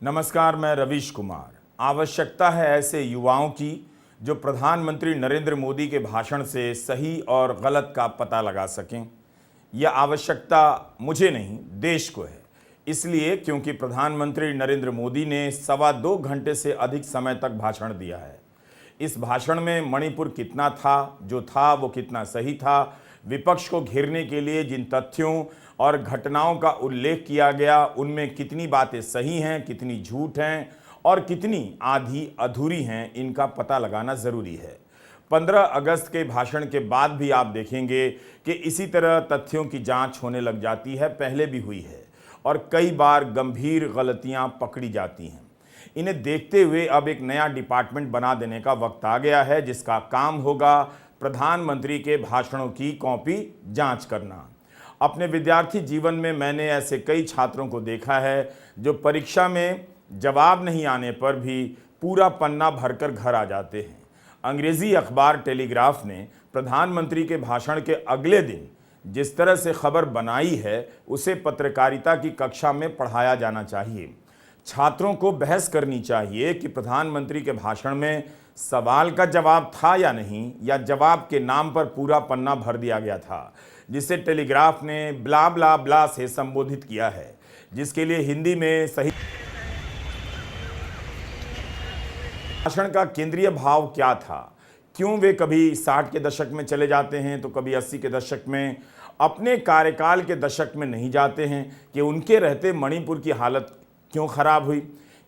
नमस्कार, मैं रवीश कुमार। आवश्यकता है ऐसे युवाओं की जो प्रधानमंत्री नरेंद्र मोदी के भाषण से सही और गलत का पता लगा सकें। यह आवश्यकता मुझे नहीं, देश को है। इसलिए क्योंकि प्रधानमंत्री नरेंद्र मोदी ने 2.25 घंटे से अधिक समय तक भाषण दिया है। इस भाषण में मणिपुर कितना था, जो था वो कितना सही था, विपक्ष को घेरने के लिए जिन तथ्यों और घटनाओं का उल्लेख किया गया उनमें कितनी बातें सही हैं, कितनी झूठ हैं और कितनी आधी अधूरी हैं, इनका पता लगाना ज़रूरी है। 15 अगस्त के भाषण के बाद भी आप देखेंगे कि इसी तरह तथ्यों की जांच होने लग जाती है, पहले भी हुई है और कई बार गंभीर गलतियां पकड़ी जाती हैं। इन्हें देखते हुए अब एक नया डिपार्टमेंट बना देने का वक्त आ गया है, जिसका काम होगा प्रधानमंत्री के भाषणों की कॉपी जांच करना। अपने विद्यार्थी जीवन में मैंने ऐसे कई छात्रों को देखा है जो परीक्षा में जवाब नहीं आने पर भी पूरा पन्ना भरकर घर आ जाते हैं। अंग्रेजी अखबार टेलीग्राफ ने प्रधानमंत्री के भाषण के अगले दिन जिस तरह से खबर बनाई है, उसे पत्रकारिता की कक्षा में पढ़ाया जाना चाहिए। छात्रों को बहस करनी चाहिए कि प्रधानमंत्री के भाषण में सवाल का जवाब था या नहीं, या जवाब के नाम पर पूरा पन्ना भर दिया गया था, जिसे टेलीग्राफ ने ब्ला ब्ला ब्ला से संबोधित किया है, जिसके लिए हिंदी में सही भाषण का केंद्रीय भाव क्या था। क्यों वे कभी 60 के दशक में चले जाते हैं तो कभी 80 के दशक में, अपने कार्यकाल के दशक में नहीं जाते हैं कि उनके रहते मणिपुर की हालत क्यों खराब हुई।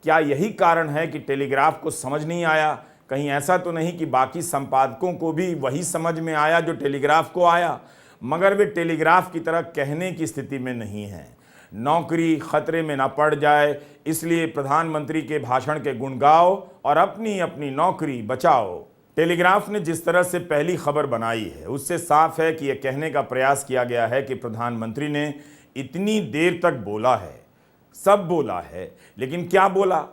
क्या यही कारण है कि टेलीग्राफ को समझ नहीं आया? कहीं ऐसा तो नहीं कि बाकी संपादकों को भी वही समझ में आया जो टेलीग्राफ को आया, मगर वे टेलीग्राफ की तरह कहने की स्थिति में नहीं हैं। नौकरी खतरे में न पड़ जाए, इसलिए प्रधानमंत्री के भाषण के गुण गाओ और अपनी अपनी नौकरी बचाओ। टेलीग्राफ ने जिस तरह से पहली खबर बनाई है, उससे साफ है कि यह कहने का प्रयास किया गया है कि प्रधानमंत्री ने इतनी देर तक बोला है, सब बोला है, लेकिन क्या बोला,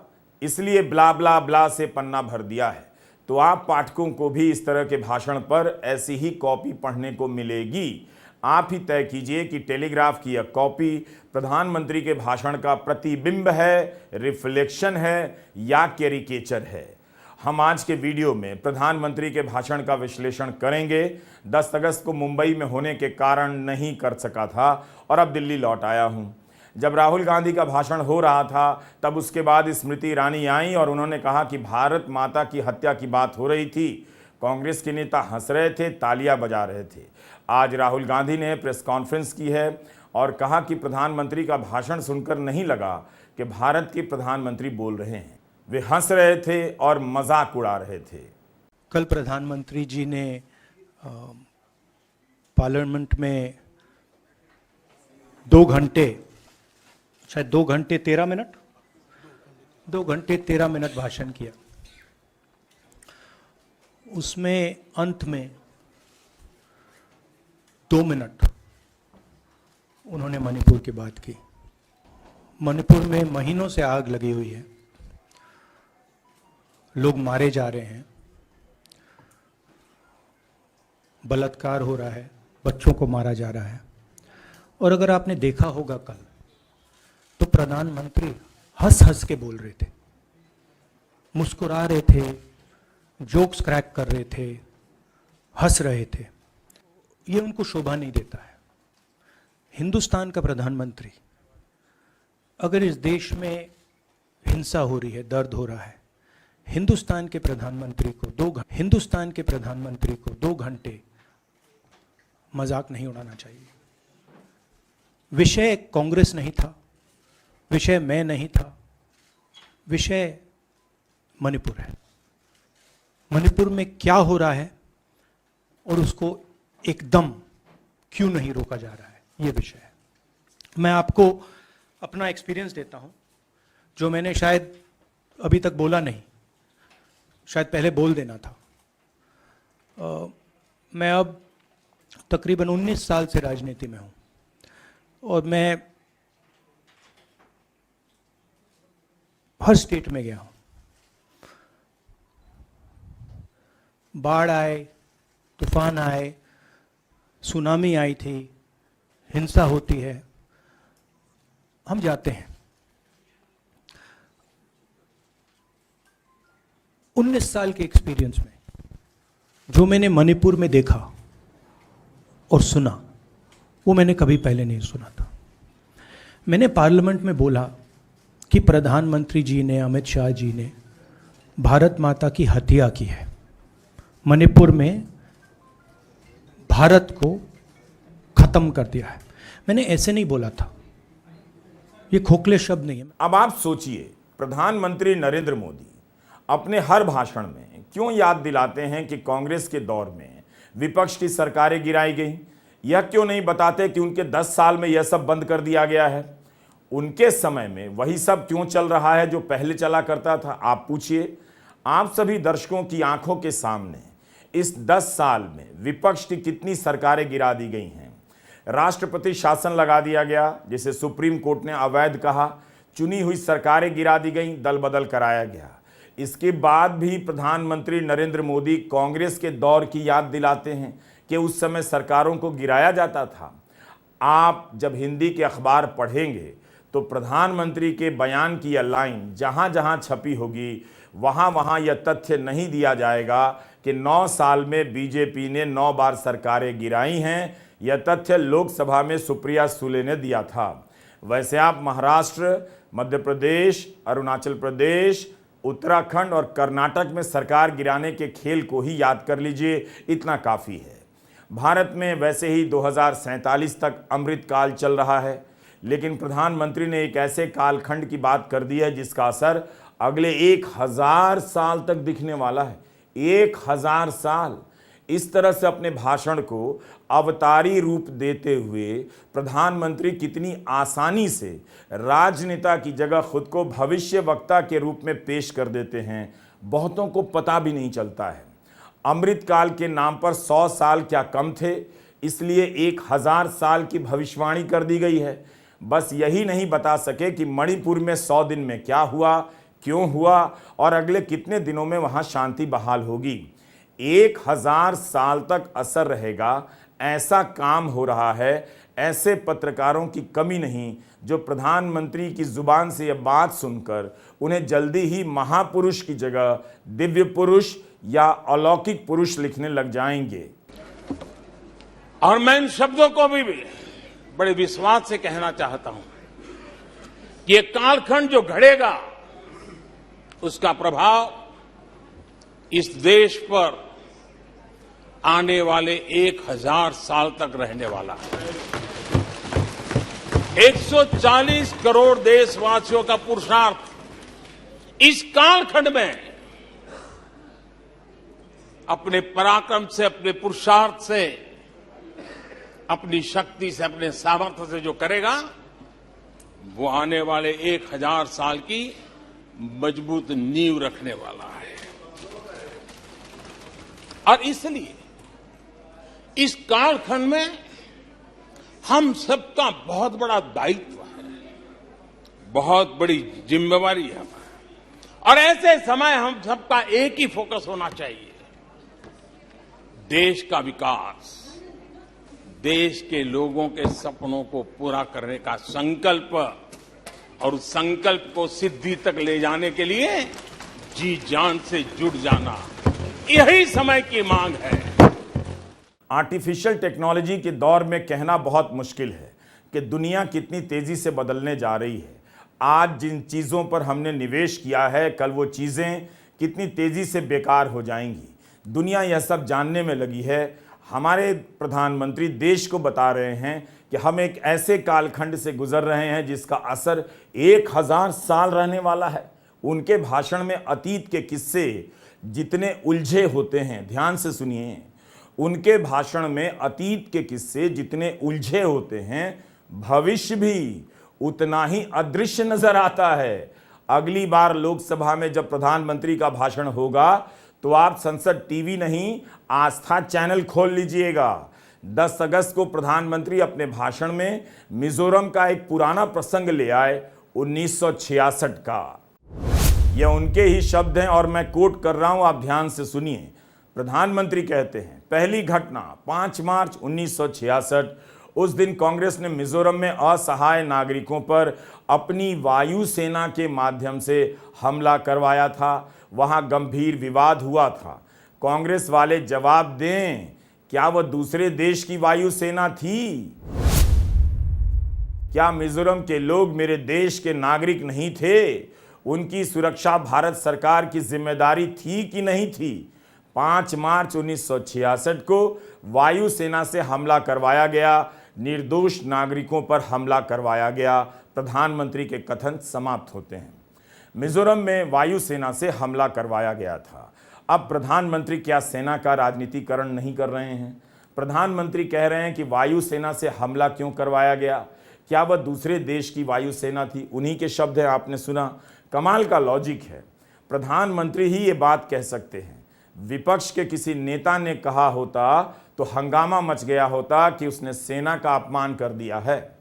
इसलिए ब्ला ब्ला ब्ला से पन्ना भर दिया है। तो आप पाठकों को भी इस तरह के भाषण पर ऐसी ही कॉपी पढ़ने को मिलेगी। आप ही तय कीजिए कि टेलीग्राफ की यह कॉपी प्रधानमंत्री के भाषण का प्रतिबिंब है, रिफ्लेक्शन है या कैरिकेचर है। हम आज के वीडियो में प्रधानमंत्री के भाषण का विश्लेषण करेंगे। 10 अगस्त को मुंबई में होने के कारण नहीं कर सका था और अब दिल्ली लौट आया हूं। जब राहुल गांधी का भाषण हो रहा था, तब उसके बाद स्मृति ईरानी आई और उन्होंने कहा कि भारत माता की हत्या की बात हो रही थी। कांग्रेस के नेता हंस रहे थे, तालियां बजा रहे थे। आज राहुल गांधी ने प्रेस कॉन्फ्रेंस की है और कहा कि प्रधानमंत्री का भाषण सुनकर नहीं लगा कि भारत के प्रधानमंत्री बोल रहे हैं। वे हंस रहे थे और मजाक उड़ा रहे थे। कल प्रधानमंत्री जी ने पार्लियामेंट में 2 घंटे 13 मिनट भाषण किया। उसमें अंत में 2 मिनट उन्होंने मणिपुर की बात की। मणिपुर में महीनों से आग लगी हुई है, लोग मारे जा रहे हैं, बलात्कार हो रहा है, बच्चों को मारा जा रहा है। और अगर आपने देखा होगा कल, तो प्रधानमंत्री हंस हंस के बोल रहे थे, मुस्कुरा रहे थे, जोक्स क्रैक कर रहे थे, हंस रहे थे। ये उनको शोभा नहीं देता है। हिंदुस्तान का प्रधानमंत्री, अगर इस देश में हिंसा हो रही है, दर्द हो रहा है, हिंदुस्तान के प्रधानमंत्री को 2 घंटे मजाक नहीं उड़ाना चाहिए। विषय कांग्रेस नहीं था, विषय मैं नहीं था, विषय मणिपुर है। मणिपुर में क्या हो रहा है और उसको एकदम क्यों नहीं रोका जा रहा है, ये विषय है। मैं आपको अपना एक्सपीरियंस देता हूं, जो मैंने शायद अभी तक बोला नहीं, शायद पहले बोल देना था। मैं अब तकरीबन 19 साल से राजनीति में हूं और मैं हर स्टेट में गया हूं। बाढ़ आए, तूफान आए, सुनामी आई थी, हिंसा होती है, हम जाते हैं। 19 साल के एक्सपीरियंस में जो मैंने मणिपुर में देखा और सुना, वो मैंने कभी पहले नहीं सुना था। मैंने पार्लियामेंट में बोला कि प्रधानमंत्री जी ने, अमित शाह जी ने भारत माता की हत्या की है, मणिपुर में भारत को खत्म कर दिया है। मैंने ऐसे नहीं बोला था, ये खोखले शब्द नहीं है। अब आप सोचिए, प्रधानमंत्री नरेंद्र मोदी अपने हर भाषण में क्यों याद दिलाते हैं कि कांग्रेस के दौर में विपक्ष की सरकारें गिराई गई? यह क्यों नहीं बताते कि उनके 10 साल में यह सब बंद कर दिया गया है? उनके समय में वही सब क्यों चल रहा है जो पहले चला करता था? आप पूछिए। आप सभी दर्शकों की आंखों के सामने इस 10 साल में विपक्ष की कितनी सरकारें गिरा दी गई हैं। राष्ट्रपति शासन लगा दिया गया, जिसे सुप्रीम कोर्ट ने अवैध कहा। चुनी हुई सरकारें गिरा दी गईं, दल बदल कराया गया। इसके बाद भी प्रधानमंत्री नरेंद्र मोदी कांग्रेस के दौर की याद दिलाते हैं कि उस समय सरकारों को गिराया जाता था। आप जब हिंदी के अखबार पढ़ेंगे तो प्रधानमंत्री के बयान की यह लाइन जहां जहां छपी होगी, वहां वहां यह तथ्य नहीं दिया जाएगा कि 9 साल में बीजेपी ने 9 बार सरकारें गिराई हैं। यह तथ्य लोकसभा में सुप्रिया सुले ने दिया था। वैसे आप महाराष्ट्र, मध्य प्रदेश, अरुणाचल प्रदेश, उत्तराखंड और कर्नाटक में सरकार गिराने के खेल को ही याद कर लीजिए, इतना काफ़ी है। भारत में वैसे ही 2047 तक अमृतकाल चल रहा है, लेकिन प्रधानमंत्री ने एक ऐसे कालखंड की बात कर दी है जिसका असर अगले 1000 साल तक दिखने वाला है। 1000 साल। इस तरह से अपने भाषण को अवतारी रूप देते हुए प्रधानमंत्री कितनी आसानी से राजनेता की जगह खुद को भविष्य वक्ता के रूप में पेश कर देते हैं, बहुतों को पता भी नहीं चलता है। अमृतकाल के नाम पर 100 साल क्या कम थे, इसलिए 1000 साल की भविष्यवाणी कर दी गई है। बस यही नहीं बता सके कि मणिपुर में 100 दिन में क्या हुआ, क्यों हुआ और अगले कितने दिनों में वहां शांति बहाल होगी। 1000 साल तक असर रहेगा, ऐसा काम हो रहा है। ऐसे पत्रकारों की कमी नहीं जो प्रधानमंत्री की जुबान से यह बात सुनकर उन्हें जल्दी ही महापुरुष की जगह दिव्य पुरुष या अलौकिक पुरुष लिखने लग जाएंगे। और मैं इन शब्दों को भी बड़े विश्वास से कहना चाहता हूं कि ये कालखंड जो घड़ेगा उसका प्रभाव इस देश पर आने वाले 1000 साल तक रहने वाला है। 140 करोड़ देशवासियों का पुरुषार्थ इस कालखंड में अपने पराक्रम से, अपने पुरुषार्थ से, अपनी शक्ति से, अपने सामर्थ्य से जो करेगा वो आने वाले 1000 साल की मजबूत नींव रखने वाला है। और इसलिए इस कालखंड में हम सबका बहुत बड़ा दायित्व है, बहुत बड़ी जिम्मेवारी है। और ऐसे समय हम सबका एक ही फोकस होना चाहिए, देश का विकास, देश के लोगों के सपनों को पूरा करने का संकल्प और उस संकल्प को सिद्धि तक ले जाने के लिए जी जान से जुट जाना, यही समय की मांग है। आर्टिफिशियल टेक्नोलॉजी के दौर में कहना बहुत मुश्किल है कि दुनिया कितनी तेजी से बदलने जा रही है। आज जिन चीज़ों पर हमने निवेश किया है, कल वो चीज़ें कितनी तेजी से बेकार हो जाएंगी। दुनिया यह सब जानने में लगी है। हमारे प्रधानमंत्री देश को बता रहे हैं कि हम एक ऐसे कालखंड से गुजर रहे हैं जिसका असर 1000 साल रहने वाला है। उनके भाषण में अतीत के किस्से जितने उलझे होते हैं, ध्यान से सुनिए, उनके भाषण में अतीत के किस्से जितने उलझे होते हैं, भविष्य भी उतना ही अदृश्य नजर आता है। अगली बार लोकसभा में जब प्रधानमंत्री का भाषण होगा तो आप संसद टीवी नहीं, आस्था चैनल खोल लीजिएगा। 10 अगस्त को प्रधानमंत्री अपने भाषण में मिजोरम का एक पुराना प्रसंग ले आए, 1966 का। यह उनके ही शब्द हैं और मैं कोट कर रहा हूं, आप ध्यान से सुनिए। प्रधानमंत्री कहते हैं, पहली घटना 5 मार्च 1966 उस दिन कांग्रेस ने मिजोरम में असहाय नागरिकों पर अपनी वायुसेना के माध्यम से हमला करवाया था। वहां गंभीर विवाद हुआ था। कांग्रेस वाले जवाब दें, क्या वह दूसरे देश की वायुसेना थी? क्या मिजोरम के लोग मेरे देश के नागरिक नहीं थे? उनकी सुरक्षा भारत सरकार की जिम्मेदारी थी कि नहीं थी? 5 मार्च 1966 को वायुसेना से हमला करवाया गया, निर्दोष नागरिकों पर हमला करवाया गया। प्रधानमंत्री के कथन समाप्त होते हैं। मिजोरम में वायुसेना से हमला करवाया गया था। अब प्रधानमंत्री क्या सेना का राजनीतिकरण नहीं कर रहे हैं? प्रधानमंत्री कह रहे हैं कि वायुसेना से हमला क्यों करवाया गया? क्या वह दूसरे देश की वायुसेना थी? उन्हीं के शब्द हैं, आपने सुना। कमाल का लॉजिक है। प्रधानमंत्री ही ये बात कह सकते हैं। विपक्ष के किसी नेता ने कहा होता तो हंगामा मच गया होता कि उसने सेना का अपमान कर दिया है।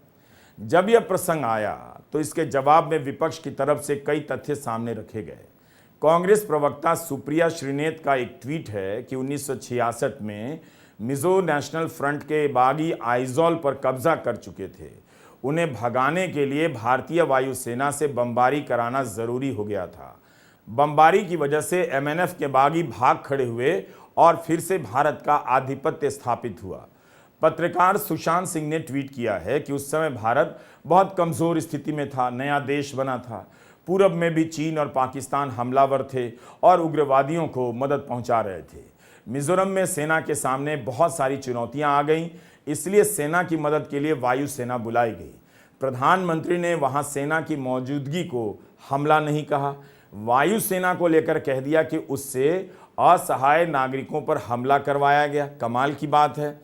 जब यह प्रसंग आया तो इसके जवाब में विपक्ष की तरफ से कई तथ्य सामने रखे गए। कांग्रेस प्रवक्ता सुप्रिया श्रीनेत का एक ट्वीट है कि 1966 में मिजो नेशनल फ्रंट के बागी आइजोल पर कब्जा कर चुके थे। उन्हें भगाने के लिए भारतीय वायुसेना से बमबारी कराना जरूरी हो गया था। बमबारी की वजह से एमएनएफ के बागी भाग खड़े हुए और फिर से भारत का आधिपत्य स्थापित हुआ। पत्रकार सुशांत सिंह ने ट्वीट किया है कि उस समय भारत बहुत कमजोर स्थिति में था, नया देश बना था। पूरब में भी चीन और पाकिस्तान हमलावर थे और उग्रवादियों को मदद पहुंचा रहे थे। मिजोरम में सेना के सामने बहुत सारी चुनौतियां आ गईं, इसलिए सेना की मदद के लिए वायुसेना बुलाई गई। प्रधानमंत्री ने वहां सेना की मौजूदगी को हमला नहीं कहा, वायुसेना को लेकर कह दिया कि उससे असहाय नागरिकों पर हमला करवाया गया। कमाल की बात है।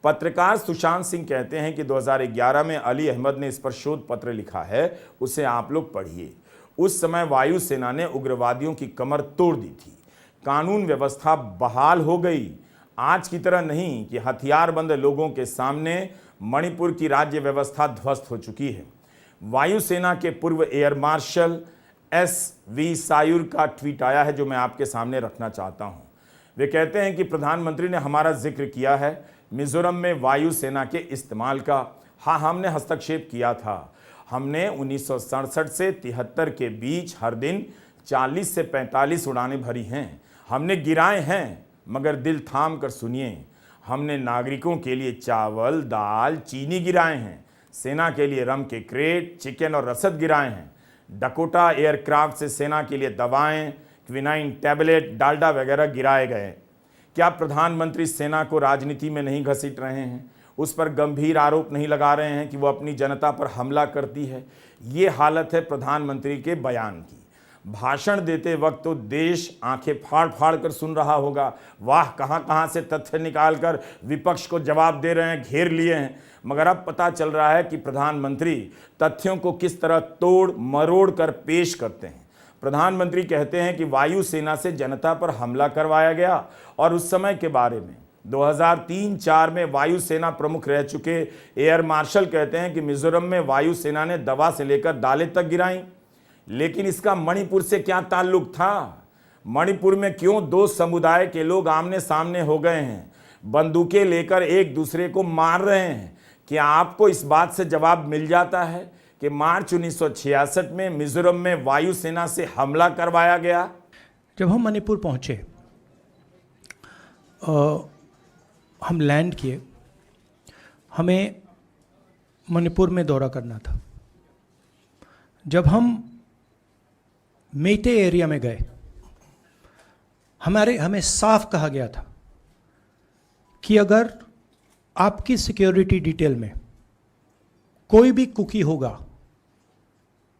पत्रकार सुशांत सिंह कहते हैं कि 2011 में अली अहमद ने इस पर शोध पत्र लिखा है, उसे आप लोग पढ़िए। उस समय वायुसेना ने उग्रवादियों की कमर तोड़ दी थी, कानून व्यवस्था बहाल हो गई। आज की तरह नहीं कि हथियारबंद लोगों के सामने मणिपुर की राज्य व्यवस्था ध्वस्त हो चुकी है। वायुसेना के पूर्व एयर मार्शल SV सायूर का ट्वीट आया है जो मैं आपके सामने रखना चाहता हूं। वे कहते हैं कि प्रधानमंत्री ने हमारा जिक्र किया है मिजोरम में वायुसेना के इस्तेमाल का। हाँ, हमने हस्तक्षेप किया था। हमने 1967 से 73 के बीच हर दिन 40 से 45 उड़ानें भरी हैं। हमने गिराए हैं, मगर दिल थाम कर सुनिए, हमने नागरिकों के लिए चावल, दाल, चीनी गिराए हैं। सेना के लिए रम के क्रेट, चिकन और रसद गिराए हैं। डकोटा एयरक्राफ्ट से सेना के लिए दवाएं, क्विनाइन टैबलेट, डालडा वगैरह गिराए गए। क्या प्रधानमंत्री सेना को राजनीति में नहीं घसीट रहे हैं? उस पर गंभीर आरोप नहीं लगा रहे हैं कि वो अपनी जनता पर हमला करती है? ये हालत है प्रधानमंत्री के बयान की। भाषण देते वक्त तो देश आंखें फाड़ फाड़ कर सुन रहा होगा। वाह, कहां से तथ्य निकालकर विपक्ष को जवाब दे रहे हैं, घेर लिए हैं। मगर अब पता चल रहा है कि प्रधानमंत्री तथ्यों को किस तरह तोड़ मरोड़ कर पेश करते हैं। प्रधानमंत्री कहते हैं कि वायुसेना से जनता पर हमला करवाया गया और उस समय के बारे में 2003-04 में वायुसेना प्रमुख रह चुके एयर मार्शल कहते हैं कि मिजोरम में वायुसेना ने दवा से लेकर दालें तक गिराई। लेकिन इसका मणिपुर से क्या ताल्लुक था? मणिपुर में क्यों दो समुदाय के लोग आमने सामने हो गए हैं, बंदूकें लेकर एक दूसरे को मार रहे हैं? क्या आपको इस बात से जवाब मिल जाता है कि मार्च 1966 में मिजोरम में वायुसेना से हमला करवाया गया? जब हम मणिपुर पहुंचे, हम लैंड किए, हमें मणिपुर में दौरा करना था। जब हम मेटे एरिया में गए, हमें साफ कहा गया था कि अगर आपकी सिक्योरिटी डिटेल में कोई भी कुकी होगा,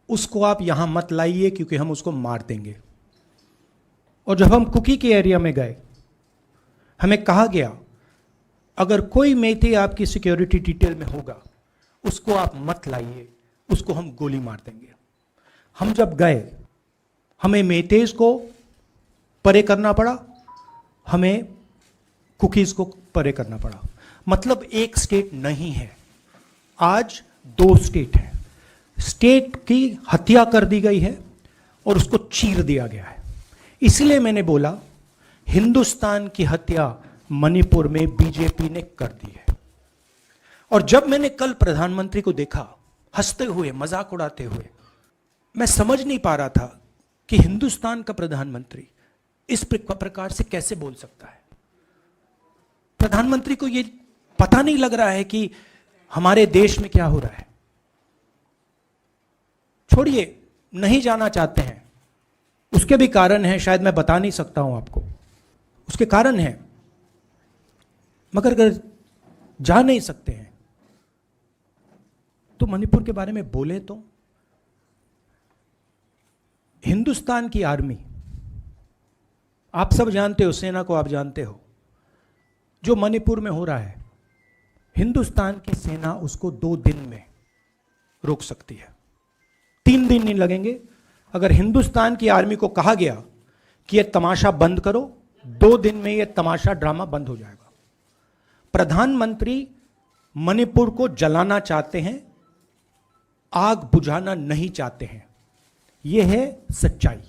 उसको आप यहां मत लाइए क्योंकि हम उसको मार देंगे। और जब हम कुकी के एरिया में गए, हमें कहा गया अगर कोई मेटे आपकी सिक्योरिटी डिटेल में होगा, उसको आप मत लाइए, उसको हम गोली मार देंगे। हम जब गए, हमें मेटेज को परे करना पड़ा, हमें कुकीज को परे करना पड़ा। मतलब एक स्टेट नहीं है, आज 2 स्टेट है। स्टेट की हत्या कर दी गई है और उसको चीर दिया गया है। इसलिए मैंने बोला हिंदुस्तान की हत्या मणिपुर में बीजेपी ने कर दी है। और जब मैंने कल प्रधानमंत्री को देखा हंसते हुए, मजाक उड़ाते हुए, मैं समझ नहीं पा रहा था कि हिंदुस्तान का प्रधानमंत्री इस प्रकार से कैसे बोल सकता है। प्रधानमंत्री को यह पता नहीं लग रहा है कि हमारे देश में क्या हो रहा है। छोड़िए, नहीं जाना चाहते हैं, उसके भी कारण हैं, शायद मैं बता नहीं सकता हूं आपको, उसके कारण हैं, मगर अगर जा नहीं सकते हैं तो मणिपुर के बारे में बोले तो। हिंदुस्तान की आर्मी, आप सब जानते हो, सेना को आप जानते हो, जो मणिपुर में हो रहा है, हिंदुस्तान की सेना उसको 2 दिन में रोक सकती है, 3 दिन नहीं लगेंगे। अगर हिंदुस्तान की आर्मी को कहा गया कि यह तमाशा बंद करो, 2 दिन में यह तमाशा, ड्रामा बंद हो जाएगा। प्रधानमंत्री मणिपुर को जलाना चाहते हैं, आग बुझाना नहीं चाहते हैं, यह है सच्चाई।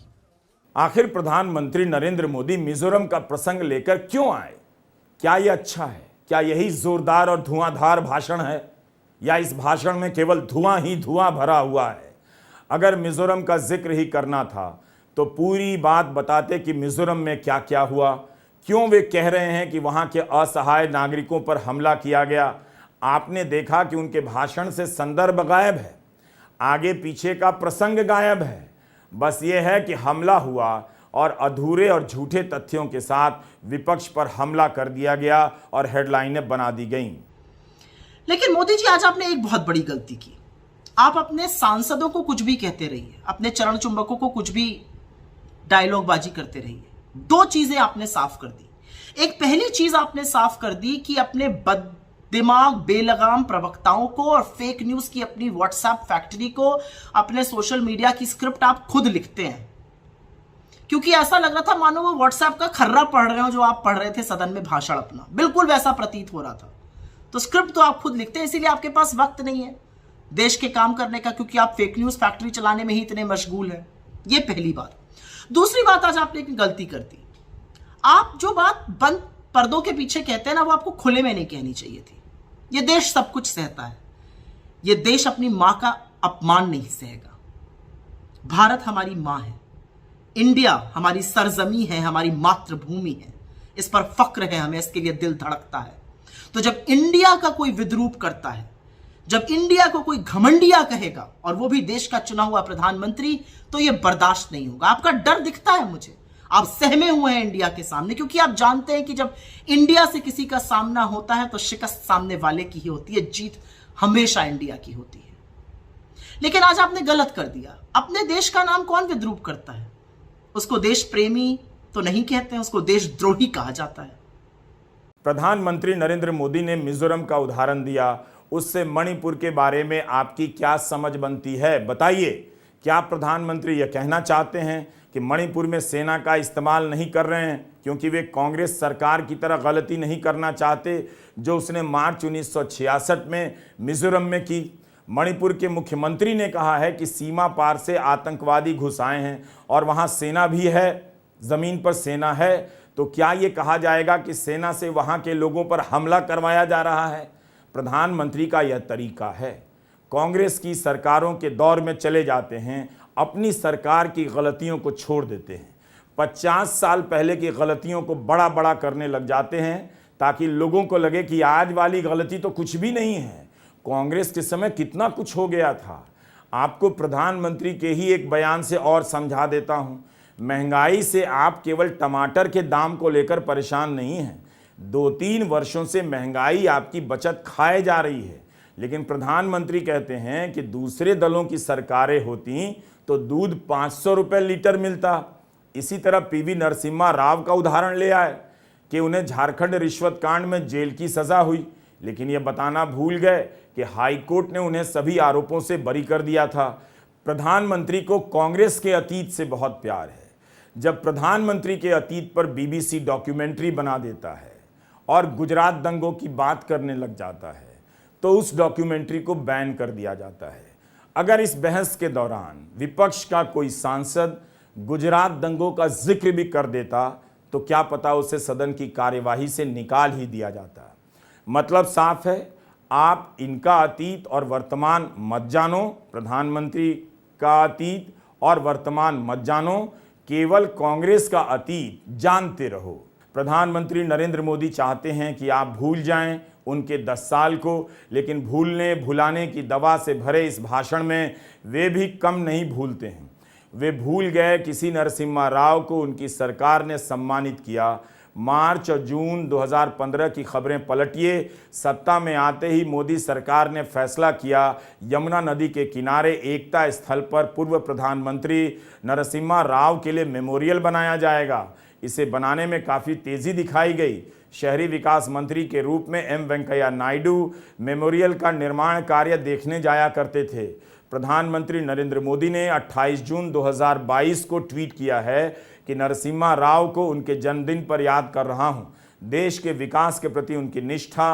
आखिर प्रधानमंत्री नरेंद्र मोदी मिजोरम का प्रसंग लेकर क्यों आए? क्या यह अच्छा है? क्या यही जोरदार और धुआंधार भाषण है, या इस भाषण में केवल धुआं ही धुआं भरा हुआ है? अगर मिजोरम का जिक्र ही करना था तो पूरी बात बताते कि मिजोरम में क्या क्या हुआ, क्यों वे कह रहे हैं कि वहां के असहाय नागरिकों पर हमला किया गया। आपने देखा कि उनके भाषण से संदर्भ गायब है, आगे पीछे का प्रसंग गायब है। बस ये है कि हमला हुआ और अधूरे और झूठे तथ्यों के साथ विपक्ष पर हमला कर दिया गया और हेडलाइनें बना दी गईं। लेकिन मोदी जी, आज आपने एक बहुत बड़ी गलती की। आप अपने सांसदों को कुछ भी कहते रहिए, अपने चरण चुंबकों को कुछ भी डायलॉग बाजी करते रहिए। 2 चीजें आपने साफ कर दी। एक पहली चीज आपने साफ कर दी कि अपने दिमाग बेलगाम प्रवक्ताओं को और फेक न्यूज की अपनी व्हाट्सएप फैक्ट्री को, अपने सोशल मीडिया की स्क्रिप्ट आप खुद लिखते हैं। क्योंकि ऐसा लग रहा था मानो वो व्हाट्सएप का खर्रा पढ़ रहे हो जो आप पढ़ रहे थे सदन में भाषण अपना, बिल्कुल वैसा प्रतीत हो रहा था। तो स्क्रिप्ट तो आप खुद लिखते हैं, इसीलिए आपके पास वक्त नहीं है देश के काम करने का, क्योंकि आप फेक न्यूज फैक्ट्री चलाने में ही इतने मशगूल हैं। ये पहली बात। दूसरी बात, आज आपने एक गलती कर दी। आप जो बात बंद पर्दों के पीछे कहते हैं ना, वो आपको खुले में नहीं कहनी चाहिए थी। ये देश सब कुछ सहता है, ये देश अपनी मां का अपमान नहीं सहेगा। भारत हमारी मां है, इंडिया हमारी सरजमी है, हमारी मातृभूमि है, इस पर फक्र है हमें, इसके लिए दिल धड़कता है। तो जब इंडिया का कोई विद्रूप करता है, जब इंडिया को कोई घमंडिया कहेगा, और वो भी देश का चुना हुआ प्रधानमंत्री, तो ये बर्दाश्त नहीं होगा। आपका डर दिखता है मुझे, आप सहमे हुए हैं इंडिया के सामने, क्योंकि आप जानते हैं कि जब इंडिया से किसी का सामना होता है तो शिकस्त सामने वाले की ही होती है, जीत हमेशा इंडिया की होती है। लेकिन आज आपने गलत कर दिया। अपने देश का नाम कौन विद्रूप करता है? उसको देश प्रेमी तो नहीं कहते हैं, उसको देशद्रोही कहा जाता है। प्रधानमंत्री नरेंद्र मोदी ने मिजोरम का उदाहरण दिया, उससे मणिपुर के बारे में आपकी क्या समझ बनती है, बताइए। क्या प्रधानमंत्री यह कहना चाहते हैं कि मणिपुर में सेना का इस्तेमाल नहीं कर रहे हैं क्योंकि वे कांग्रेस सरकार की तरह गलती नहीं करना चाहते जो उसने मार्च 1966 में मिजोरम में की? मणिपुर के मुख्यमंत्री ने कहा है कि सीमा पार से आतंकवादी घुस आए हैं और वहां सेना भी है, जमीन पर सेना है। तो क्या ये कहा जाएगा कि सेना से वहां के लोगों पर हमला करवाया जा रहा है? प्रधानमंत्री का यह तरीका है। कांग्रेस की सरकारों के दौर में चले जाते हैं, अपनी सरकार की गलतियों को छोड़ देते हैं, 50 साल पहले की गलतियों को बड़ा बड़ा करने लग जाते हैं ताकि लोगों को लगे कि आज वाली गलती तो कुछ भी नहीं है, कांग्रेस के समय कितना कुछ हो गया था। आपको प्रधानमंत्री के ही एक बयान से और समझा देता हूं। महंगाई से आप केवल टमाटर के दाम को लेकर परेशान नहीं हैं, 2-3 वर्षों से महंगाई आपकी बचत खाए जा रही है। लेकिन प्रधानमंत्री कहते हैं कि दूसरे दलों की सरकारें होती तो दूध 500 रुपये लीटर मिलता। इसी तरह पीवी नरसिम्हा राव का उदाहरण ले आए कि उन्हें झारखंड रिश्वत कांड में जेल की सजा हुई, लेकिन यह बताना भूल गए कि हाईकोर्ट ने उन्हें सभी आरोपों से बरी कर दिया था। प्रधानमंत्री को कांग्रेस के अतीत से बहुत प्यार है। जब प्रधानमंत्री के अतीत पर बीबीसी डॉक्यूमेंट्री बना देता है और गुजरात दंगों की बात करने लग जाता है तो उस डॉक्यूमेंट्री को बैन कर दिया जाता है। अगर इस बहस के दौरान विपक्ष का कोई सांसद गुजरात दंगों का जिक्र भी कर देता तो क्या पता उसे सदन की कार्यवाही से निकाल ही दिया जाता। मतलब साफ है, आप इनका अतीत और वर्तमान मत जानो, प्रधानमंत्री का अतीत और वर्तमान मत जानो, केवल कांग्रेस का अतीत जानते रहो। प्रधानमंत्री नरेंद्र मोदी चाहते हैं कि आप भूल जाएं उनके 10 साल को, लेकिन भूलने भुलाने की दवा से भरे इस भाषण में वे भी कम नहीं भूलते हैं। वे भूल गए किसी नरसिम्हा राव को उनकी सरकार ने सम्मानित किया। मार्च और जून 2015 की खबरें पलटिए। सत्ता में आते ही मोदी सरकार ने फैसला किया यमुना नदी के किनारे एकता स्थल पर पूर्व प्रधानमंत्री नरसिम्हा राव के लिए मेमोरियल बनाया जाएगा। इसे बनाने में काफ़ी तेज़ी दिखाई गई। शहरी विकास मंत्री के रूप में एम वेंकैया नायडू मेमोरियल का निर्माण कार्य देखने जाया करते थे। प्रधानमंत्री नरेंद्र मोदी ने 28 जून 2022 को ट्वीट किया है कि नरसिम्हा राव को उनके जन्मदिन पर याद कर रहा हूं। देश के विकास के प्रति उनकी निष्ठा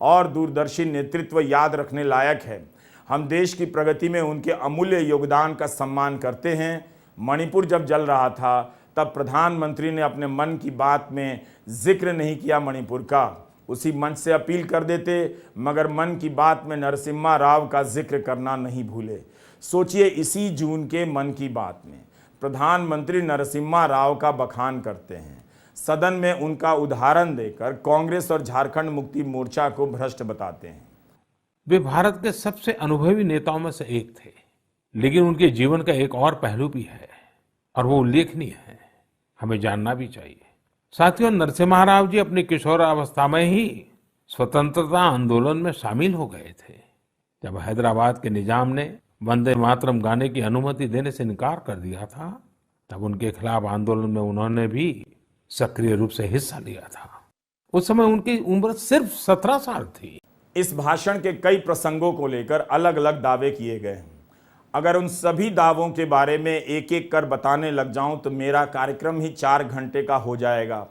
और दूरदर्शी नेतृत्व याद रखने लायक है। हम देश की प्रगति में उनके अमूल्य योगदान का सम्मान करते हैं। मणिपुर जब जल रहा था तब प्रधानमंत्री ने अपने मन की बात में जिक्र नहीं किया मणिपुर का। उसी मंच से अपील कर देते, मगर मन की बात में नरसिम्हा राव का जिक्र करना नहीं भूले। सोचिए, इसी जून के मन की बात में प्रधानमंत्री नरसिम्हा राव का बखान करते हैं। सदन में उनका उदाहरण देकर कांग्रेस और झारखंड मुक्ति मोर्चा को भ्रष्ट बताते हैं। वे भारत के सबसे अनुभवी नेताओं में से एक थे, लेकिन उनके जीवन का एक और पहलू भी है और वो उल्लेखनीय है, हमें जानना भी चाहिए। साथियों, नरसिम्हा राव जी अपनी किशोरावस्था में ही स्वतंत्रता आंदोलन में शामिल हो गए थे। जब हैदराबाद के निजाम ने वंदे मातरम गाने की अनुमति देने से इनकार कर दिया था, तब उनके खिलाफ आंदोलन में उन्होंने भी सक्रिय रूप से हिस्सा लिया था। उस समय उनकी उम्र सिर्फ 17 साल थी। इस भाषण के कई प्रसंगों को लेकर अलग अलग दावे किए गए हैं। अगर उन सभी दावों के बारे में एक एक कर बताने लग जाऊं तो मेरा कार्यक्रम ही 4 घंटे का हो जाएगा,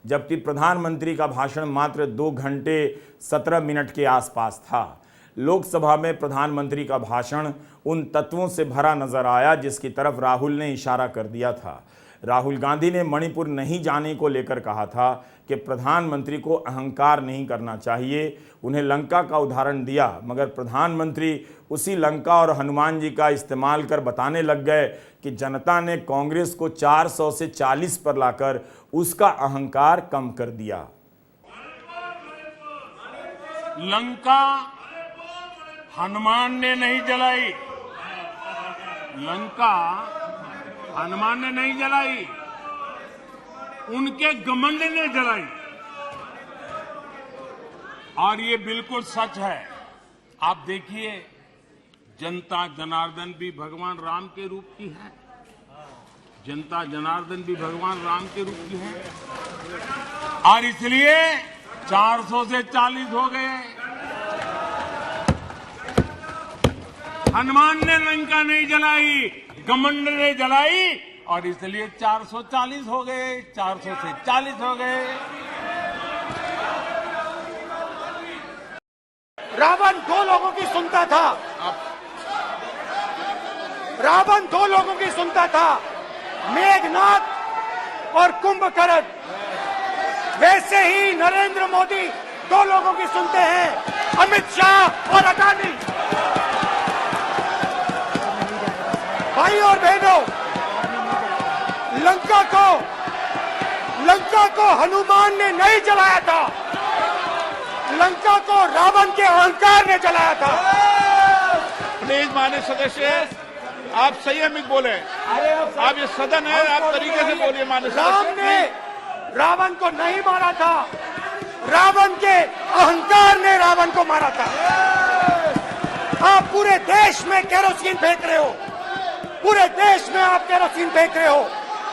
जबकि प्रधानमंत्री का भाषण मात्र 2 घंटे 17 मिनट के आसपास था। लोकसभा में प्रधानमंत्री का भाषण उन तत्वों से भरा नजर आया जिसकी तरफ राहुल ने इशारा कर दिया था। राहुल गांधी ने मणिपुर नहीं जाने को लेकर कहा था कि प्रधानमंत्री को अहंकार नहीं करना चाहिए। उन्हें लंका का उदाहरण दिया, मगर प्रधानमंत्री उसी लंका और हनुमान जी का इस्तेमाल कर बताने लग गए कि जनता ने कांग्रेस को 400 से 40 पर लाकर उसका अहंकार कम कर दिया। लंका हनुमान ने नहीं जलाई, लंका हनुमान ने नहीं जलाई, उनके घमंड ने जलाई। और ये बिल्कुल सच है। आप देखिए, जनता जनार्दन भी भगवान राम के रूप की है, जनता जनार्दन भी भगवान राम के रूप की है, और इसलिए 400 से 40 हो गए। हनुमान ने लंका नहीं जलाई, घमंड ने जलाई, और इसलिए 440 हो गए, 400 से 40 हो गए। रावण 2 लोगों की सुनता था, रावण 2 लोगों की सुनता था, मेघनाथ और कुंभकर्ण। वैसे ही नरेंद्र मोदी 2 लोगों की सुनते हैं, अमित शाह और अडानी। भाई और बहनों, लंका को हनुमान ने नहीं जलाया था, लंका को रावण के अहंकार ने जलाया था। प्लीज माननीय सदस्य, आप संयमित बोले। आप ये सदन है, आप तरीके से बोलिए। माननीय राम ने रावण को नहीं मारा था, रावण के अहंकार ने रावण को मारा था। आप पूरे देश में केरोसिन फेंक रहे हो, पूरे देश में आप केरोसिन फेंक रहे हो।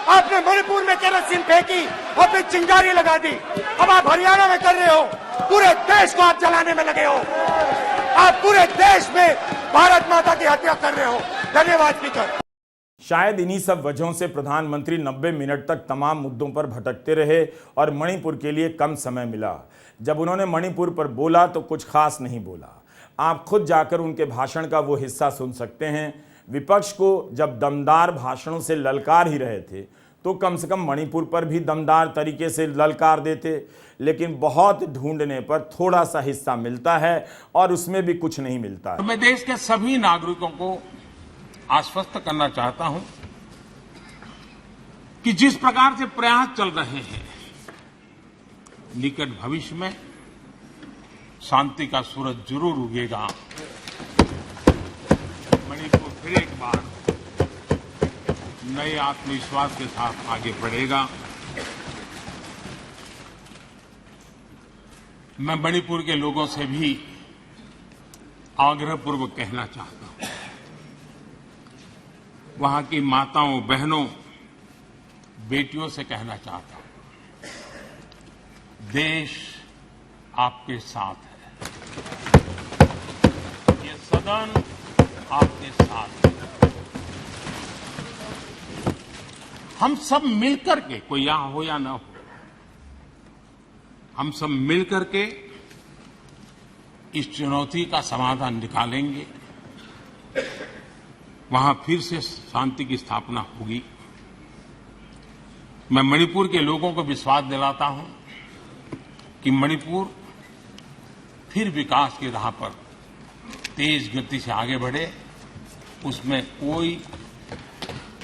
आपने मणिपुर में केरोसिन फेंकी, अपनी चिंगारी लगा दी। अब आप हरियाणा में कर रहे हो, पूरे देश को आप जलाने में लगे हो। आप पूरे देश में भारत माता की हत्या कर रहे हो। धन्यवाद स्पीकर। शायद इन्हीं सब वजहों से प्रधानमंत्री 90 मिनट तक तमाम मुद्दों पर भटकते रहे और मणिपुर के लिए कम समय मिला। जब उन्होंने मणिपुर पर बोला तो कुछ खास नहीं बोला। आप खुद जाकर उनके भाषण का वो हिस्सा सुन सकते हैं। विपक्ष को जब दमदार भाषणों से ललकार ही रहे थे तो कम से कम मणिपुर पर भी दमदार तरीके से ललकार देते, लेकिन बहुत ढूंढने पर थोड़ा सा हिस्सा मिलता है और उसमें भी कुछ नहीं मिलता है। मैं देश के सभी नागरिकों को आश्वस्त करना चाहता हूं कि जिस प्रकार से प्रयास चल रहे हैं, निकट भविष्य में शांति का सूरज जरूर उगेगा। मणिपुर फिर एक बार नए आत्मविश्वास के साथ आगे बढ़ेगा। मैं मणिपुर के लोगों से भी आग्रहपूर्वक कहना चाहता हूं, वहां की माताओं, बहनों, बेटियों से कहना चाहता हूं, देश आपके साथ है, ये सदन आपके साथ है। हम सब मिलकर के, कोई यहां हो या ना हो, हम सब मिलकर के इस चुनौती का समाधान निकालेंगे। वहां फिर से शांति की स्थापना होगी। मैं मणिपुर के लोगों को विश्वास दिलाता हूं कि मणिपुर फिर विकास की राह पर तेज गति से आगे बढ़े, उसमें कोई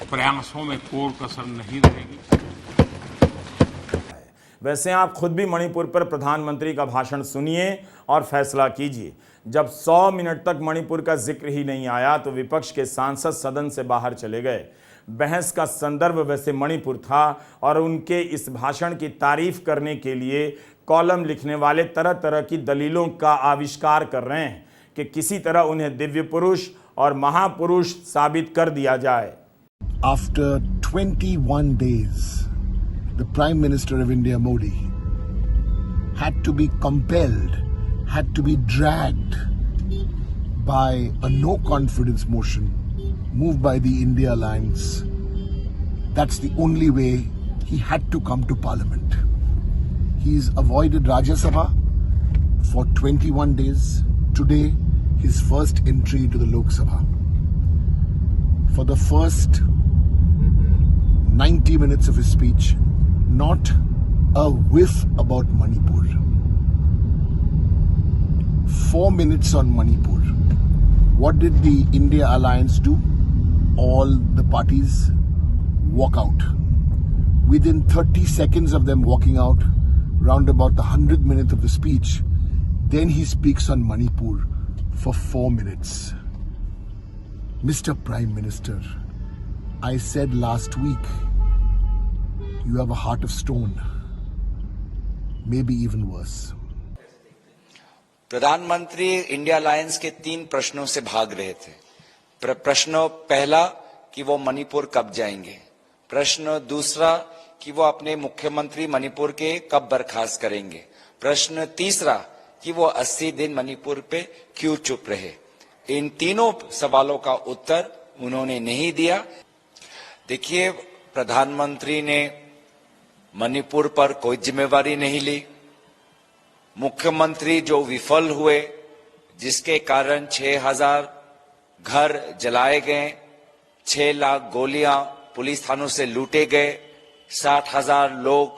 प्रयासों में कोई कसर नहीं रहेगी। वैसे आप खुद भी मणिपुर पर प्रधानमंत्री का भाषण सुनिए और फैसला कीजिए। जब 100 मिनट तक मणिपुर का जिक्र ही नहीं आया तो विपक्ष के सांसद सदन से बाहर चले गए। बहस का संदर्भ वैसे मणिपुर था और उनके इस भाषण की तारीफ करने के लिए कॉलम लिखने वाले तरह तरह की दलीलों का आविष्कार कर रहे हैं कि किसी तरह उन्हें दिव्य पुरुष और महापुरुष साबित कर दिया जाए। After 21 days, the Prime Minister of India, Modi, had to be compelled, had to be dragged by a no confidence motion moved by the India Alliance. That's the only way he had to come to Parliament. He's avoided Rajya Sabha for 21 days. Today, his first entry to the Lok Sabha. For the first 90 minutes of his speech, not a whiff about Manipur. 4 minutes on Manipur. What did the India Alliance do? All the parties walk out. Within 30 seconds of them walking out, round about the 100th minute of the speech, then he speaks on Manipur for 4 minutes. Mr. Prime Minister, I said last week, you have a heart of stone, maybe even worse. प्रधानमंत्री India alliance के 3 प्रश्नों से भाग रहे थे। प्रश्न पहला कि वो मणिपुर कब जाएंगे, प्रश्न दूसरा कि वो अपने मुख्यमंत्री मणिपुर के कब बर्खास्त करेंगे, प्रश्न तीसरा कि वो 80 दिन मणिपुर पे क्यों चुप रहे। इन तीनों सवालों का उत्तर उन्होंने नहीं दिया। देखिए, प्रधानमंत्री ने मणिपुर पर कोई जिम्मेवारी नहीं ली। मुख्यमंत्री जो विफल हुए, जिसके कारण 6000 घर जलाए गए, 6 लाख गोलियां पुलिस थानों से लूटे गए, 60,000 लोग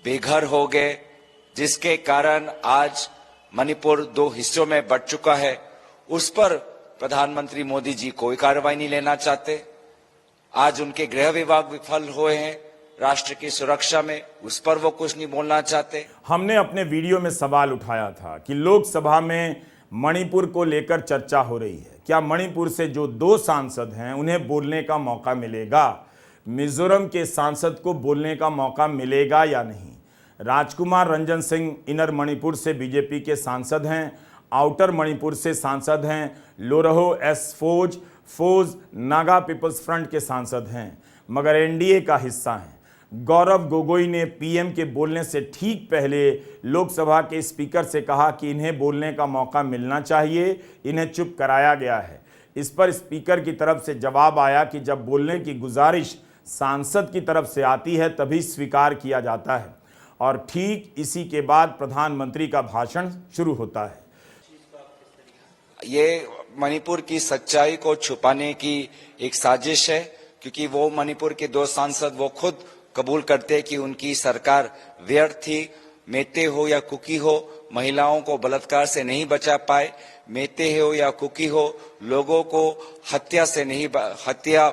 बेघर हो गए, जिसके कारण आज मणिपुर 2 हिस्सों में बंट चुका है, उस पर प्रधानमंत्री मोदी जी कोई कार्रवाई नहीं लेना चाहते। आज उनके गृह विभाग विफल हुए हैं राष्ट्र की सुरक्षा में, उस पर वो कुछ नहीं बोलना चाहते। हमने अपने वीडियो में सवाल उठाया था कि लोकसभा में मणिपुर को लेकर चर्चा हो रही है, क्या मणिपुर से जो 2 सांसद हैं उन्हें बोलने का मौका मिलेगा? मिजोरम के सांसद को बोलने का मौका मिलेगा या नहीं? राजकुमार रंजन सिंह इनर मणिपुर से बीजेपी के सांसद हैं, आउटर मणिपुर से सांसद हैं, लोरहो एस फोज नागा पीपल्स फ्रंट के सांसद हैं, मगर एनडीए का हिस्सा हैं। गौरव गोगोई ने पीएम के बोलने से ठीक पहले लोकसभा के स्पीकर से कहा कि इन्हें बोलने का मौका मिलना चाहिए, इन्हें चुप कराया गया है। इस पर स्पीकर की तरफ से जवाब आया कि जब बोलने की गुजारिश सांसद की तरफ से आती है तभी स्वीकार किया जाता है, और ठीक इसी के बाद प्रधानमंत्री का भाषण शुरू होता है। ये मणिपुर की सच्चाई को छुपाने की एक साजिश है, क्योंकि वो मणिपुर के 2 सांसद वो खुद कबूल करते कि उनकी सरकार व्यर्थ थी। मेते हो या कुकी हो, महिलाओं को बलात्कार से नहीं बचा पाए। मेते हो या कुकी हो, लोगों को हत्या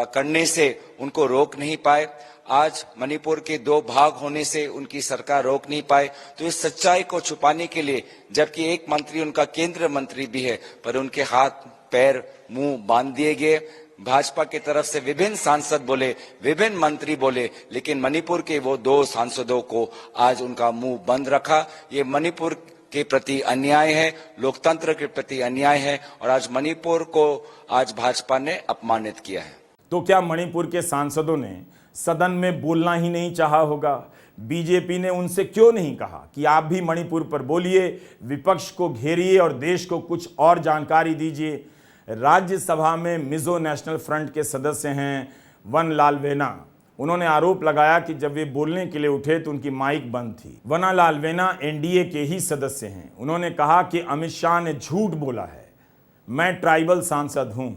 करने से उनको रोक नहीं पाए। आज मणिपुर के 2 भाग होने से उनकी सरकार रोक नहीं पाए। तो इस सच्चाई को छुपाने के लिए, जबकि एक मंत्री उनका केंद्रीय मंत्री भी है, पर उनके हाथ पैर मुंह बांध दिए गए। भाजपा की तरफ से विभिन्न सांसद बोले, विभिन्न मंत्री बोले, लेकिन मणिपुर के वो 2 सांसदों को आज उनका मुंह बंद रखा। ये मणिपुर के प्रति अन्याय है, लोकतंत्र के प्रति अन्याय है, और आज मणिपुर को आज भाजपा ने अपमानित किया है। तो क्या मणिपुर के सांसदों ने सदन में बोलना ही नहीं चाहा होगा? बीजेपी ने उनसे क्यों नहीं कहा कि आप भी मणिपुर पर बोलिए, विपक्ष को घेरिए और देश को कुछ और जानकारी दीजिए? राज्यसभा में मिजो नेशनल फ्रंट के सदस्य हैं वनलाल वेना। उन्होंने आरोप लगाया कि जब वे बोलने के लिए उठे तो उनकी माइक बंद थी। वनलाल वेना एनडीए के ही सदस्य हैं। उन्होंने कहा कि अमित शाह ने झूठ बोला है, मैं ट्राइबल सांसद हूं।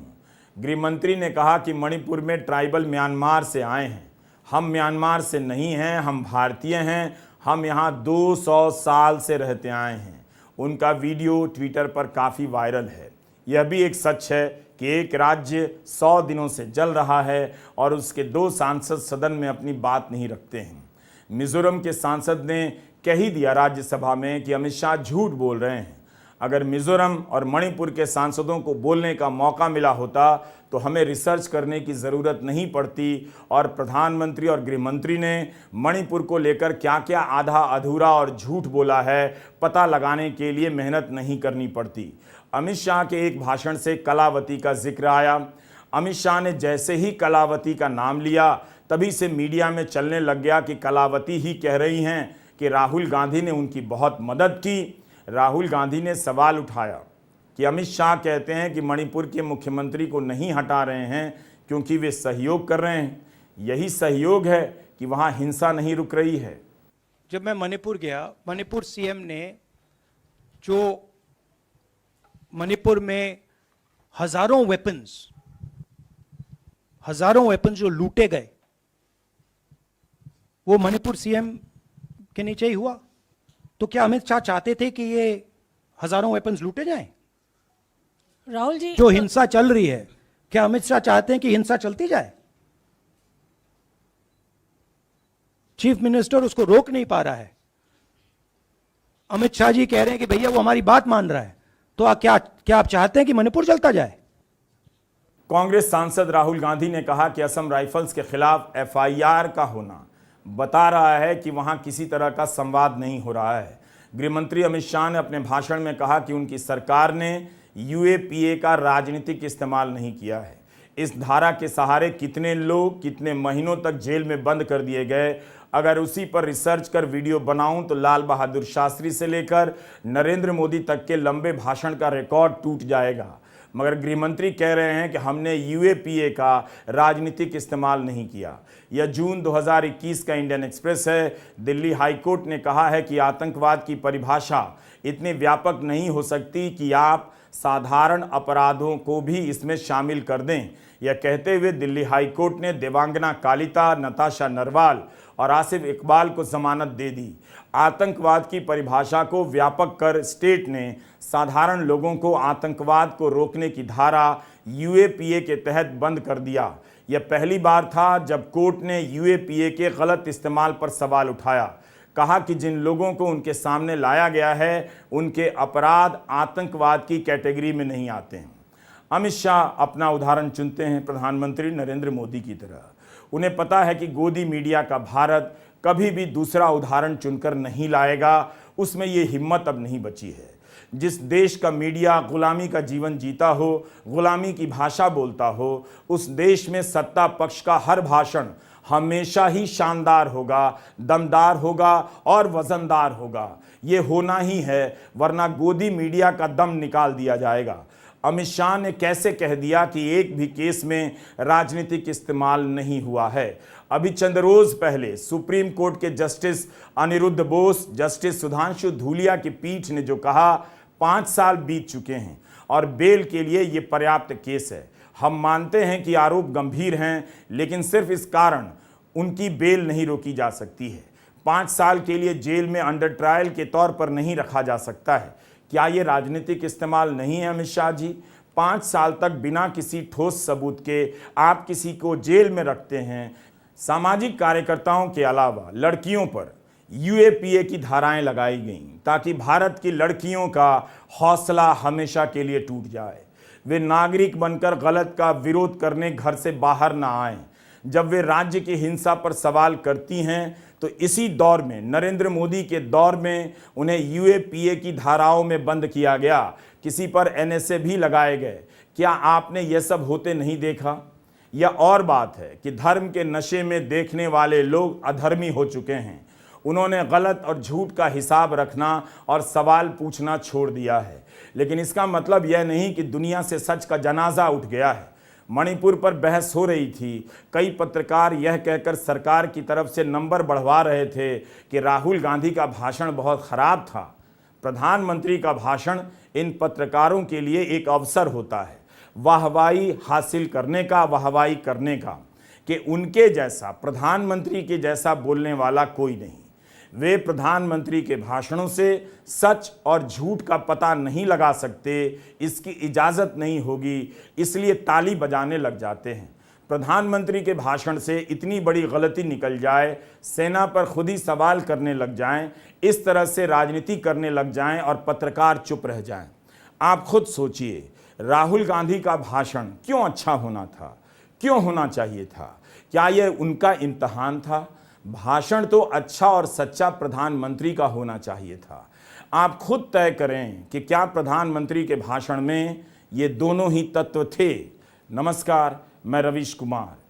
गृह मंत्री ने कहा कि मणिपुर में ट्राइबल म्यांमार से आए हैं। हम म्यांमार से नहीं हैं, हम भारतीय हैं, हम यहाँ 200 साल से रहते आए हैं। उनका वीडियो ट्विटर पर काफ़ी वायरल है। यह भी एक सच है कि एक राज्य 100 दिनों से जल रहा है और उसके 2 सांसद सदन में अपनी बात नहीं रखते हैं। मिजोरम के सांसद ने कह ही दिया राज्यसभा में कि अमित शाह झूठ बोल रहे हैं। अगर मिजोरम और मणिपुर के सांसदों को बोलने का मौका मिला होता तो हमें रिसर्च करने की ज़रूरत नहीं पड़ती और प्रधानमंत्री और गृह मंत्री ने मणिपुर को लेकर क्या क्या आधा अधूरा और झूठ बोला है पता लगाने के लिए मेहनत नहीं करनी पड़ती। अमित शाह के एक भाषण से कलावती का जिक्र आया। अमित शाह ने जैसे ही कलावती का नाम लिया तभी से मीडिया में चलने लग गया कि कलावती ही कह रही हैं कि राहुल गांधी ने उनकी बहुत मदद की। राहुल गांधी ने सवाल उठाया कि अमित शाह कहते हैं कि मणिपुर के मुख्यमंत्री को नहीं हटा रहे हैं क्योंकि वे सहयोग कर रहे हैं। यही सहयोग है कि वहाँ हिंसा नहीं रुक रही है। जब मैं मणिपुर गया, मणिपुर सीएम ने जो मणिपुर में हजारों वेपन्स जो लूटे गए वो मणिपुर सीएम के नीचे ही हुआ। तो क्या अमित शाह चाहते थे कि ये हजारों वेपन्स लूटे जाएं? राहुल जी, जो हिंसा चल रही है, क्या अमित शाह चाहते हैं कि हिंसा चलती जाए? चीफ मिनिस्टर उसको रोक नहीं पा रहा है। अमित शाह जी कह रहे हैं कि भैया वो हमारी बात मान रहा है, तो क्या आप चाहते हैं कि मणिपुर चलता जाए? कांग्रेस सांसद राहुल गांधी ने कहा कि असम राइफल्स के खिलाफ एफआईआर का होना बता रहा है कि वहां किसी तरह का संवाद नहीं हो रहा है। गृह मंत्री अमित शाह ने अपने भाषण में कहा कि उनकी सरकार ने यूएपीए का राजनीतिक इस्तेमाल नहीं किया है। इस धारा के सहारे कितने लोग कितने महीनों तक जेल में बंद कर दिए गए। अगर उसी पर रिसर्च कर वीडियो बनाऊं तो लाल बहादुर शास्त्री से लेकर नरेंद्र मोदी तक के लंबे भाषण का रिकॉर्ड टूट जाएगा। मगर गृहमंत्री कह रहे हैं कि हमने यूएपीए का राजनीतिक इस्तेमाल नहीं किया। यह जून 2021 का इंडियन एक्सप्रेस है। दिल्ली हाईकोर्ट ने कहा है कि आतंकवाद की परिभाषा इतनी व्यापक नहीं हो सकती कि आप साधारण अपराधों को भी इसमें शामिल कर दें। यह कहते हुए दिल्ली हाईकोर्ट ने देवांगना कालिता, नताशा नरवाल और आसिफ इकबाल को जमानत दे दी। आतंकवाद की परिभाषा को व्यापक कर स्टेट ने साधारण लोगों को आतंकवाद को रोकने की धारा यूएपीए के तहत बंद कर दिया। यह पहली बार था जब कोर्ट ने यूएपीए के गलत इस्तेमाल पर सवाल उठाया। कहा कि जिन लोगों को उनके सामने लाया गया है उनके अपराध आतंकवाद की कैटेगरी में नहीं आते हैं। अमित शाह अपना उदाहरण चुनते हैं प्रधानमंत्री नरेंद्र मोदी की तरह। उन्हें पता है कि गोदी मीडिया का भारत कभी भी दूसरा उदाहरण चुनकर नहीं लाएगा। उसमें ये हिम्मत अब नहीं बची है। जिस देश का मीडिया गुलामी का जीवन जीता हो, गुलामी की भाषा बोलता हो, उस देश में सत्ता पक्ष का हर भाषण हमेशा ही शानदार होगा, दमदार होगा और वजनदार होगा। ये होना ही है, वरना गोदी मीडिया का दम निकाल दिया जाएगा। अमित शाह ने कैसे कह दिया कि एक भी केस में राजनीतिक इस्तेमाल नहीं हुआ है? अभी चंद रोज पहले सुप्रीम कोर्ट के जस्टिस अनिरुद्ध बोस, जस्टिस सुधांशु धूलिया की पीठ ने जो कहा, 5 साल बीत चुके हैं और बेल के लिए ये पर्याप्त केस है। हम मानते हैं कि आरोप गंभीर हैं, लेकिन सिर्फ इस कारण उनकी बेल नहीं रोकी जा सकती है। 5 साल के लिए जेल में अंडर ट्रायल के तौर पर नहीं रखा जा सकता है। क्या ये राजनीतिक इस्तेमाल नहीं है अमित शाह जी? 5 साल तक बिना किसी ठोस सबूत के आप किसी को जेल में रखते हैं। सामाजिक कार्यकर्ताओं के अलावा लड़कियों पर यूएपीए की धाराएं लगाई गईं ताकि भारत की लड़कियों का हौसला हमेशा के लिए टूट जाए। वे नागरिक बनकर गलत का विरोध करने घर से बाहर ना आएं। जब वे राज्य की हिंसा पर सवाल करती हैं तो इसी दौर में, नरेंद्र मोदी के दौर में, उन्हें यूएपीए की धाराओं में बंद किया गया, किसी पर एनएसए भी लगाए गए। क्या आपने यह सब होते नहीं देखा? यह और बात है कि धर्म के नशे में देखने वाले लोग अधर्मी हो चुके हैं। उन्होंने गलत और झूठ का हिसाब रखना और सवाल पूछना छोड़ दिया है। लेकिन इसका मतलब यह नहीं कि दुनिया से सच का जनाजा उठ गया है। मणिपुर पर बहस हो रही थी। कई पत्रकार यह कहकर सरकार की तरफ से नंबर बढ़वा रहे थे कि राहुल गांधी का भाषण बहुत खराब था। प्रधानमंत्री का भाषण इन पत्रकारों के लिए एक अवसर होता है, वाहवाही हासिल करने का, वाहवाही करने का, कि उनके जैसा, प्रधानमंत्री के जैसा बोलने वाला कोई नहीं। वे प्रधानमंत्री के भाषणों से सच और झूठ का पता नहीं लगा सकते, इसकी इजाज़त नहीं होगी, इसलिए ताली बजाने लग जाते हैं। प्रधानमंत्री के भाषण से इतनी बड़ी गलती निकल जाए, सेना पर खुद ही सवाल करने लग जाएं, इस तरह से राजनीति करने लग जाएं और पत्रकार चुप रह जाएं। आप खुद सोचिए, राहुल गांधी का भाषण क्यों अच्छा होना था, क्यों होना चाहिए था? क्या यह उनका इम्तहान था? भाषण तो अच्छा और सच्चा प्रधानमंत्री का होना चाहिए था। आप खुद तय करें कि क्या प्रधानमंत्री के भाषण में ये दोनों ही तत्व थे। नमस्कार, मैं रवीश कुमार।